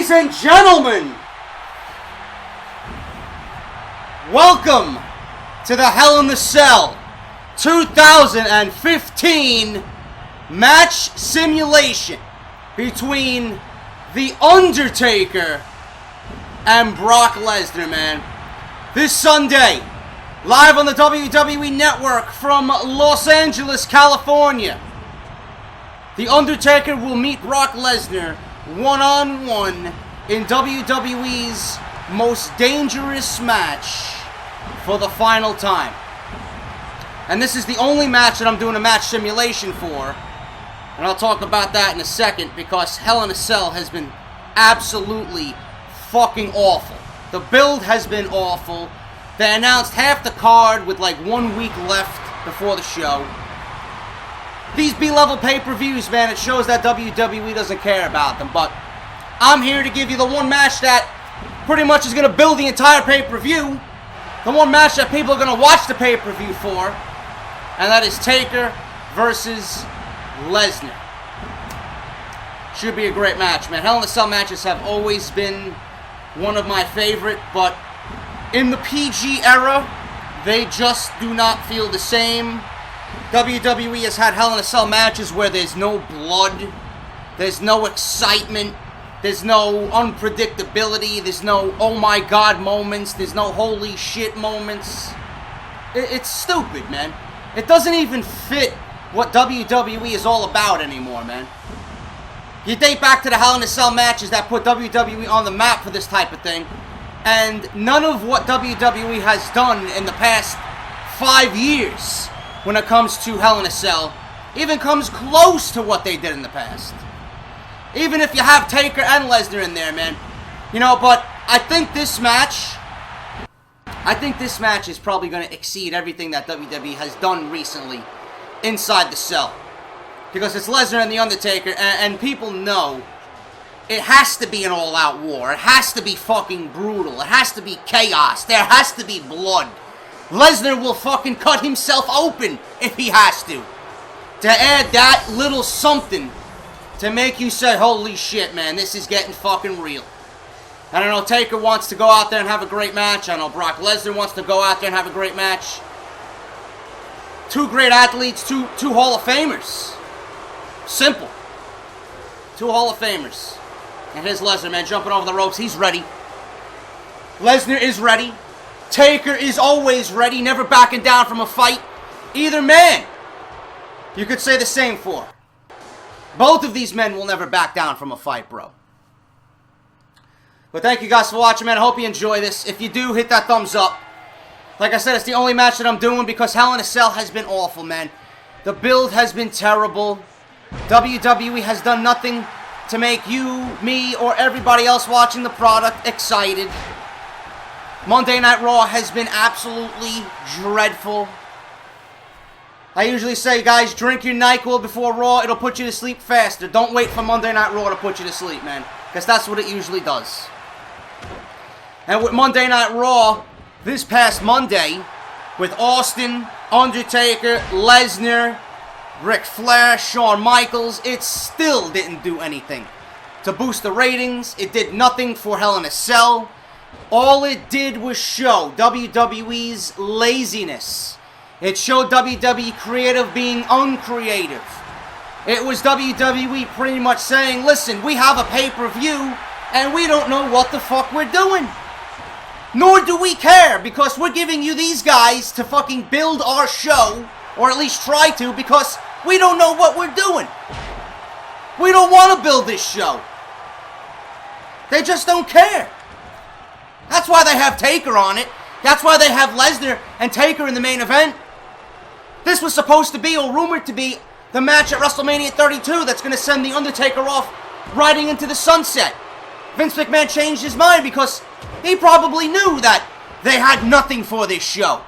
Ladies and gentlemen, welcome to the Hell in the Cell 2015 match simulation between The Undertaker and Brock Lesnar, man. This Sunday, live on the WWE Network from Los Angeles, California, The Undertaker will meet Brock Lesnar one-on-one in WWE's most dangerous match for the final time. And this is the only match that I'm doing a match simulation for. And I'll talk about that in a second, because Hell in a Cell has been absolutely fucking awful. The build has been awful. They announced half the card with like 1 week left before the show. These B-level pay-per-views, man, it shows that WWE doesn't care about them. But I'm here to give you the one match that pretty much is going to build the entire pay-per-view. The one match that people are going to watch the pay-per-view for. And that is Taker versus Lesnar. Should be a great match, man. Hell in a Cell matches have always been one of my favorite, but in the PG era, they just do not feel the same. WWE has had Hell in a Cell matches where there's no blood, there's no excitement, there's no unpredictability, there's no oh my god moments, there's no holy shit moments. It's stupid, man. It doesn't even fit what WWE is all about anymore, man. You date back to the Hell in a Cell matches that put WWE on the map for this type of thing, and none of what WWE has done in the past 5 years when it comes to Hell in a Cell even comes close to what they did in the past. Even if you have Taker and Lesnar in there, man. You know, but I think this match is probably going to exceed everything that WWE has done recently inside the cell. Because it's Lesnar and The Undertaker, and people know it has to be an all-out war. It has to be fucking brutal. It has to be chaos. There has to be blood. Lesnar will fucking cut himself open if he has to add that little something to make you say, holy shit, man, this is getting fucking real. I don't know, Taker wants to go out there and have a great match. I know Brock Lesnar wants to go out there and have a great match. Two great athletes, two Hall of Famers. Simple. Two Hall of Famers. And here's Lesnar, man, jumping over the ropes. He's ready. Lesnar is ready. Taker is always ready, never backing down from a fight. Either man, you could say the same for. Both of these men will never back down from a fight, bro. But thank you guys for watching, man. I hope you enjoy this. If you do, hit that thumbs up. Like I said, it's the only match that I'm doing because Hell in a Cell has been awful, man. The build has been terrible. WWE has done nothing to make you, me, or everybody else watching the product excited. Monday Night Raw has been absolutely dreadful. I usually say, guys, drink your NyQuil before Raw. It'll put you to sleep faster. Don't wait for Monday Night Raw to put you to sleep, man. Because that's what it usually does. And with Monday Night Raw, this past Monday, with Austin, Undertaker, Lesnar, Ric Flair, Shawn Michaels, it still didn't do anything to boost the ratings. It did nothing for Hell in a Cell. All it did was show WWE's laziness. It showed WWE creative being uncreative. It was WWE pretty much saying, listen, we have a pay-per-view, and we don't know what the fuck we're doing. Nor do we care, because we're giving you these guys to fucking build our show, or at least try to, because we don't know what we're doing. We don't want to build this show. They just don't care. That's why they have Taker on it. That's why they have Lesnar and Taker in the main event. This was supposed to be, or rumored to be, the match at WrestleMania 32 that's going to send The Undertaker off riding into the sunset. Vince McMahon changed his mind because he probably knew that they had nothing for this show.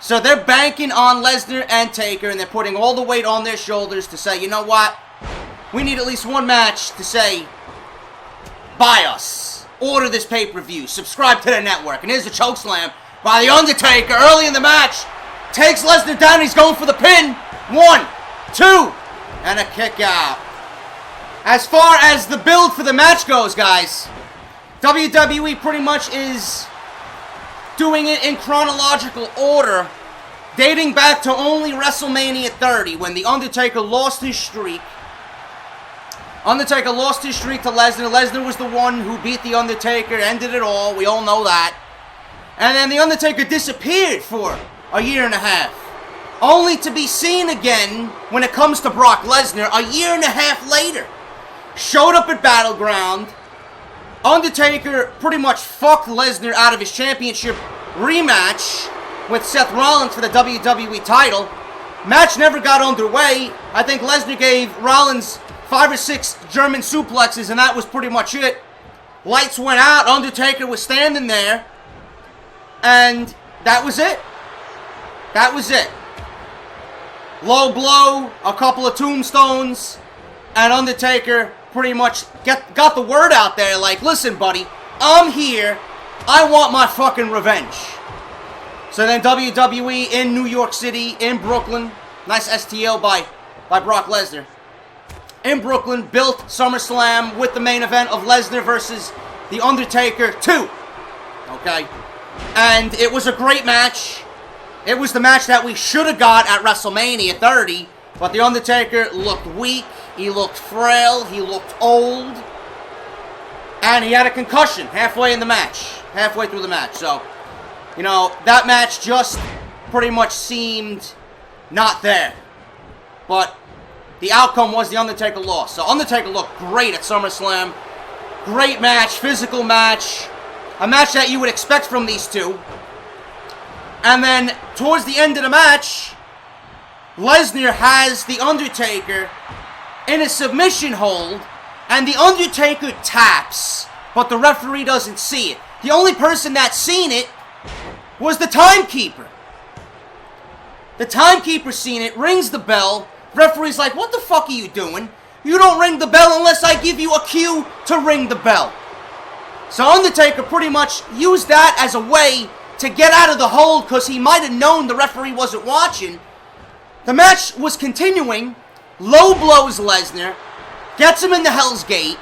So they're banking on Lesnar and Taker, and they're putting all the weight on their shoulders to say, you know what? We need at least one match to say, buy us. Order this pay-per-view. Subscribe to the network. And here's a chokeslam by The Undertaker early in the match. Takes Lesnar down. He's going for the pin. 1, 2, and a kick out. As far as the build for the match goes, guys, WWE pretty much is doing it in chronological order, dating back to only WrestleMania 30, when The Undertaker lost his streak. Undertaker lost his streak to Lesnar. Lesnar was the one who beat The Undertaker, ended it all. We all know that. And then The Undertaker disappeared for a year and a half, only to be seen again when it comes to Brock Lesnar a year and a half later. Showed up at Battleground. Undertaker pretty much fucked Lesnar out of his championship rematch with Seth Rollins for the WWE title. Match never got underway. I think Lesnar gave Rollins 5 or 6 German suplexes, and that was pretty much it. Lights went out. Undertaker was standing there, and that was it. That was it. Low blow, a couple of tombstones, and Undertaker pretty much got the word out there like, listen, buddy, I'm here. I want my fucking revenge. So then WWE in New York City, in Brooklyn, nice STL by Brock Lesnar, in Brooklyn, built SummerSlam with the main event of Lesnar versus The Undertaker 2. Okay? And it was a great match. It was the match that we should have got at WrestleMania 30, but The Undertaker looked weak, he looked frail, he looked old, and he had a concussion halfway in the match, halfway through the match. So, you know, that match just pretty much seemed not there. But the outcome was The Undertaker lost. So Undertaker looked great at SummerSlam. Great match, physical match, a match that you would expect from these two. And then, towards the end of the match, Lesnar has The Undertaker in a submission hold, and The Undertaker taps, but the referee doesn't see it. The only person that's seen it was the timekeeper. The timekeeper seen it, rings the bell. Referee's like, what the fuck are you doing? You don't ring the bell unless I give you a cue to ring the bell. So Undertaker pretty much used that as a way to get out of the hold, because he might have known the referee wasn't watching. The match was continuing. Low blows Lesnar, gets him in the Hell's Gate.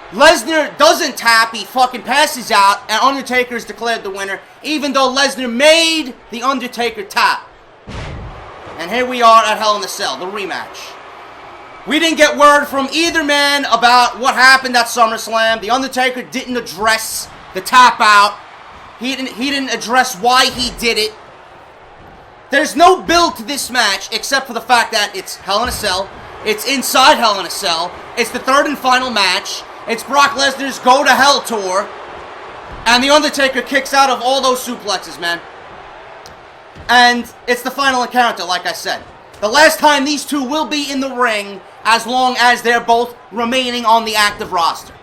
Lesnar doesn't tap, he fucking passes out, and Undertaker is declared the winner, even though Lesnar made The Undertaker tap. And here we are at Hell in a Cell, the rematch. We didn't get word from either man about what happened at SummerSlam. The Undertaker didn't address the tap out. He didn't address why he did it. There's no build to this match except for the fact that it's Hell in a Cell. It's inside Hell in a Cell. It's the third and final match. It's Brock Lesnar's Go to Hell tour. And The Undertaker kicks out of all those suplexes, man. And it's the final encounter, like I said. The last time these two will be in the ring, as long as they're both remaining on the active roster.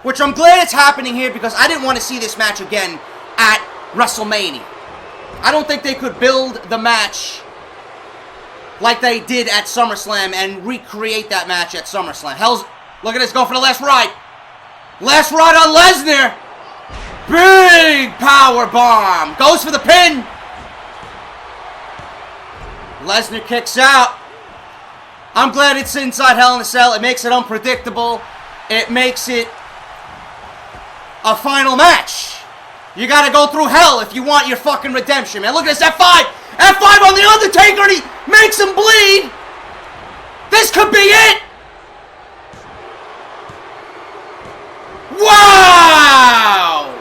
Which I'm glad it's happening here, because I didn't want to see this match again at WrestleMania. I don't think they could build the match like they did at SummerSlam and recreate that match at SummerSlam. Look at this, going for the last ride. Last ride on Lesnar. Big power bomb. Goes for the pin. Lesnar kicks out. I'm glad it's inside Hell in a Cell. It makes it unpredictable. It makes it a final match. You gotta go through hell if you want your fucking redemption, man. Look at this, F5! F5 on The Undertaker, and he makes him bleed! This could be it! Wow!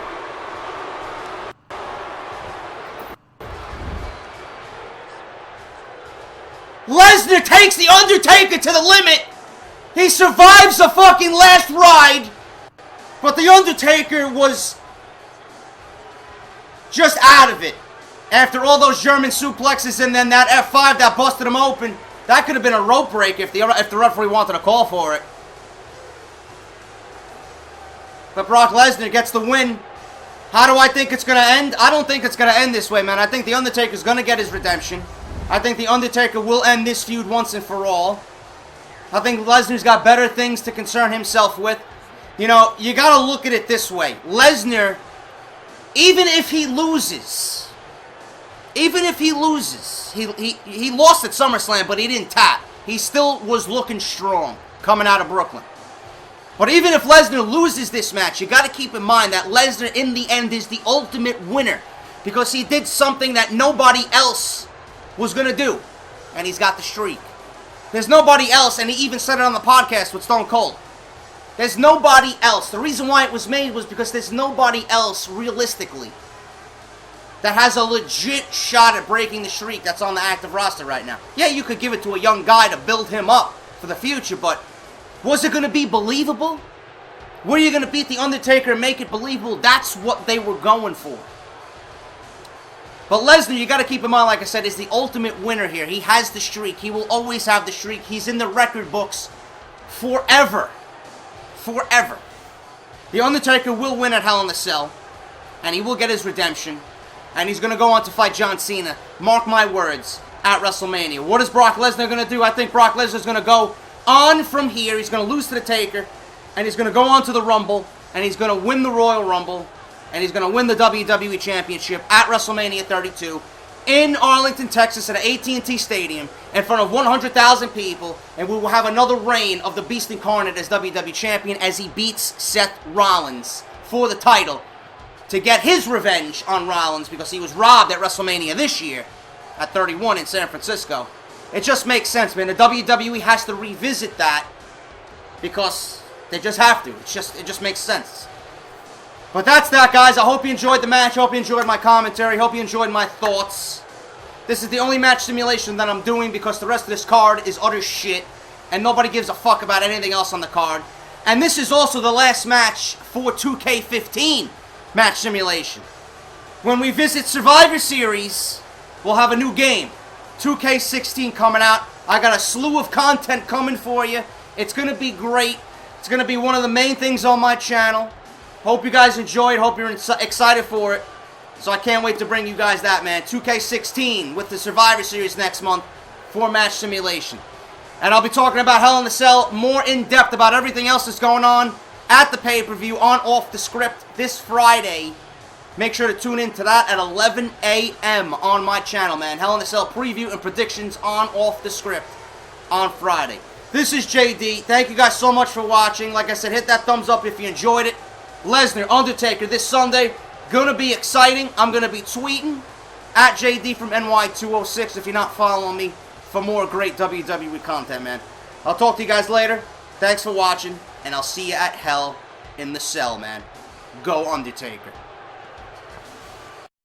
Lesnar takes The Undertaker to the limit. He survives the fucking last ride. But The Undertaker was just out of it. After all those German suplexes and then that F5 that busted him open. That could have been a rope break if the referee wanted to call for it. But Brock Lesnar gets the win. How do I think it's going to end? I don't think it's going to end this way, man. I think The Undertaker's going to get his redemption. I think The Undertaker will end this feud once and for all. I think Lesnar's got better things to concern himself with. You know, you got to look at it this way. Lesnar, even if he loses, he lost at SummerSlam, but he didn't tap. He still was looking strong. coming out of Brooklyn. But even if Lesnar loses this match, you got to keep in mind that Lesnar, in the end, is the ultimate winner. Because he did something that nobody else was going to do. And he's got the streak. There's nobody else, and he even said it on the podcast with Stone Cold. There's nobody else. The reason why it was made was because there's nobody else, realistically, that has a legit shot at breaking the streak that's on the active roster right now. Yeah, you could give it to a young guy to build him up for the future, but was it going to be believable? Were you going to beat The Undertaker and make it believable? That's what they were going for. But Lesnar, you got to keep in mind, like I said, is the ultimate winner here. He has the streak. He will always have the streak. He's in the record books forever. Forever. The Undertaker will win at Hell in a Cell, and he will get his redemption, and he's going to go on to fight John Cena. Mark my words, at WrestleMania. What is Brock Lesnar going to do? I think Brock Lesnar is going to go on from here. He's going to lose to the Taker, and he's going to go on to the Rumble, and he's going to win the Royal Rumble, and he's going to win the WWE Championship at WrestleMania 32 in Arlington, Texas at an AT&T Stadium in front of 100,000 people, and we will have another reign of the Beast Incarnate as WWE Champion as he beats Seth Rollins for the title to get his revenge on Rollins because he was robbed at WrestleMania this year at 31 in San Francisco. It just makes sense, man. The WWE has to revisit that because they just have to. It just makes sense. But that's that, guys. I hope you enjoyed the match. I hope you enjoyed my commentary. I hope you enjoyed my thoughts. This is the only match simulation that I'm doing because the rest of this card is utter shit. And nobody gives a fuck about anything else on the card. And this is also the last match for 2K15 match simulation. When we visit Survivor Series, we'll have a new game. 2K16 coming out. I got a slew of content coming for you. It's going to be great. It's going to be one of the main things on my channel. Hope you guys enjoyed. Hope you're excited for it. So I can't wait to bring you guys that, man. 2K16 with the Survivor Series next month for match simulation. And I'll be talking about Hell in a Cell more in depth about everything else that's going on at the pay-per-view on Off the Script this Friday. Make sure to tune in to that at 11 a.m. on my channel, man. Hell in a Cell preview and predictions on Off the Script on Friday. This is JD. Thank you guys so much for watching. Like I said, hit that thumbs up if you enjoyed it. Lesnar, Undertaker this Sunday. Gonna be exciting. I'm gonna be tweeting at JD from NY206 if you're not following me for more great WWE content, man. I'll talk to you guys later. Thanks for watching, and I'll see you at Hell in the Cell, man. Go Undertaker.